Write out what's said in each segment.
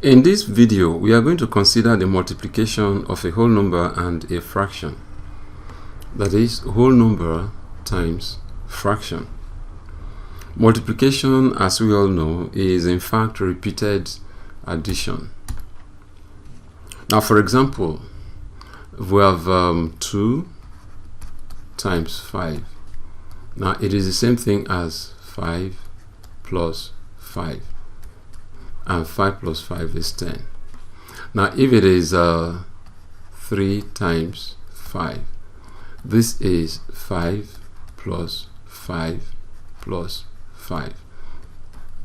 In this video, we are going to consider the multiplication of a whole number and a fraction. That is, whole number times fraction. Multiplication, as we all know, is in fact repeated addition. Now, for example, we have 2 times 5. Now, it is the same thing as 5 plus 5. And 5 plus 5 is 10. Now, if it is 3 times 5, this is 5 plus 5 plus 5.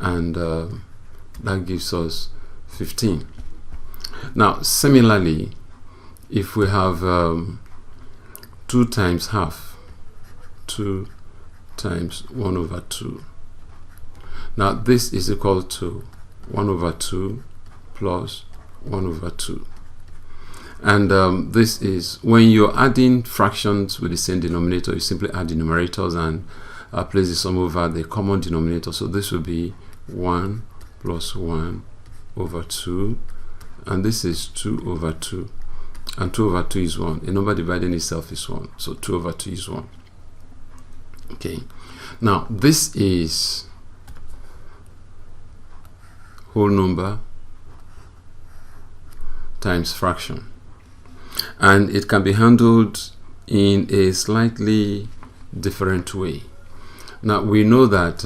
And that gives us 15. Now, similarly, if we have 2 times half, 2 times 1 over 2. Now, this is equal to 1 over 2 plus 1 over 2. And this is when you're adding fractions with the same denominator, you simply add the numerators and place the sum over the common denominator. So this will be 1 plus 1 over 2, and this is 2 over 2, and 2 over 2 is 1. A number dividing itself is 1, so 2 over 2 is 1. Okay, now this is whole number times fraction, and it can be handled in a slightly different way. Now, we know that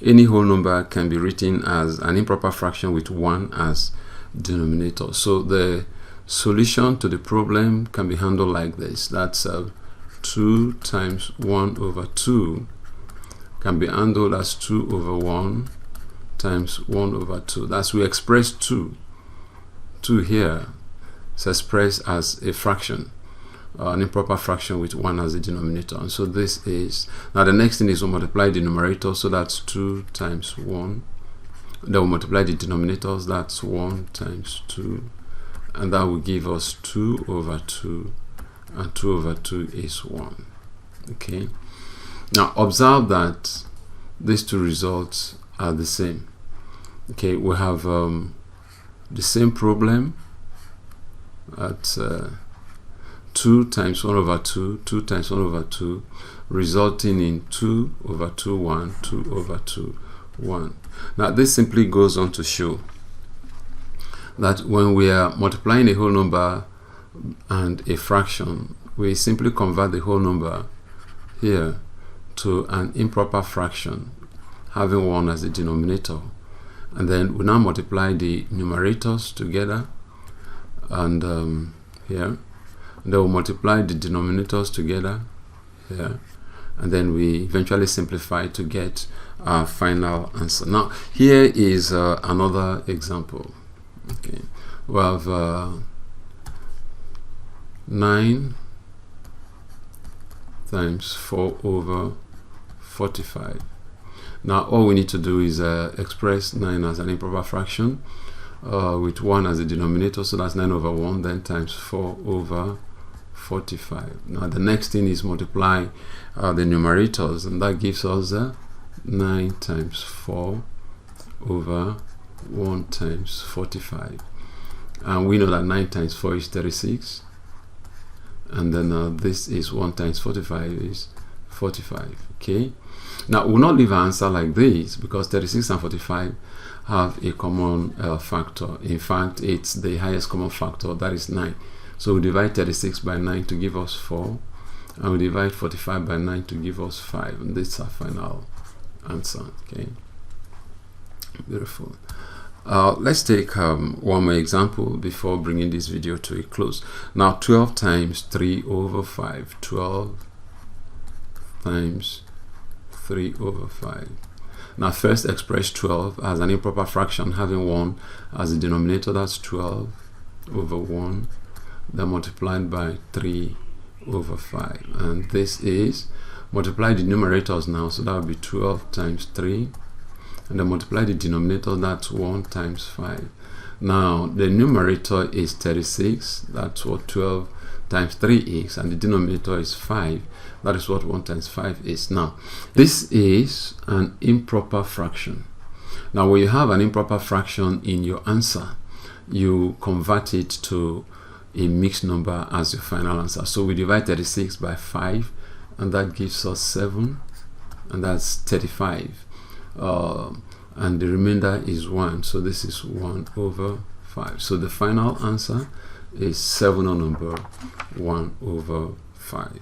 any whole number can be written as an improper fraction with 1 as denominator. So the solution to the problem can be handled like this. That's 2 times 1 over 2 can be handled as 2 over 1 times 1 over 2. That's, we express 2 here is expressed as a fraction, an improper fraction with 1 as a denominator. And so this is, now the next thing is to multiply the numerator, so that's 2 times 1. Then we'll multiply the denominators, that's 1 times 2, and that will give us 2 over 2, and 2 over 2 is 1. Okay, now observe that these two results are the same. Okay, we have the same problem at 2 times 1 over 2, 2 times 1 over 2, resulting in 2 over 2, 1, 2 over 2, 1. Now, this simply goes on to show that when we are multiplying a whole number and a fraction, we simply convert the whole number here to an improper fraction, having 1 as the denominator. And then we now multiply the numerators together, and here, and then we'll multiply the denominators together here, and then we eventually simplify to get our final answer. Now, here is another example. Okay, we have 9 times 4 over 45. Now, all we need to do is express 9 as an improper fraction with 1 as a denominator, so that's 9 over 1, then times 4 over 45. Now, the next thing is multiply the numerators, and that gives us 9 times 4 over 1 times 45. And we know that 9 times 4 is 36, and then this is 1 times 45 is 45. Okay, now we'll not leave our answer like this, because 36 and 45 have a common factor. In fact, it's the highest common factor, that is 9. So we divide 36 by 9 to give us 4, and we divide 45 by 9 to give us 5, and this is our final answer. Okay, beautiful. Let's take one more example before bringing this video to a close. Now, 12 times 3 over 5. 12 times 3 over 5. Now, first express 12 as an improper fraction, having 1 as a denominator. That's 12 over 1, then multiplied by 3 over 5. And this is, multiply the numerators now, so that would be 12 times 3, and then multiply the denominator, that's 1 times 5. Now, the numerator is 36, that's what 12 times 3 is, and the denominator is 5. That is what 1 times 5 is. Now, this is an improper fraction. Now, when you have an improper fraction in your answer, you convert it to a mixed number as your final answer. So we divide 36 by 5, and that gives us 7, and that's 35. And the remainder is 1, so this is 1 over 5. So the final answer is 7 on number 1 over 5.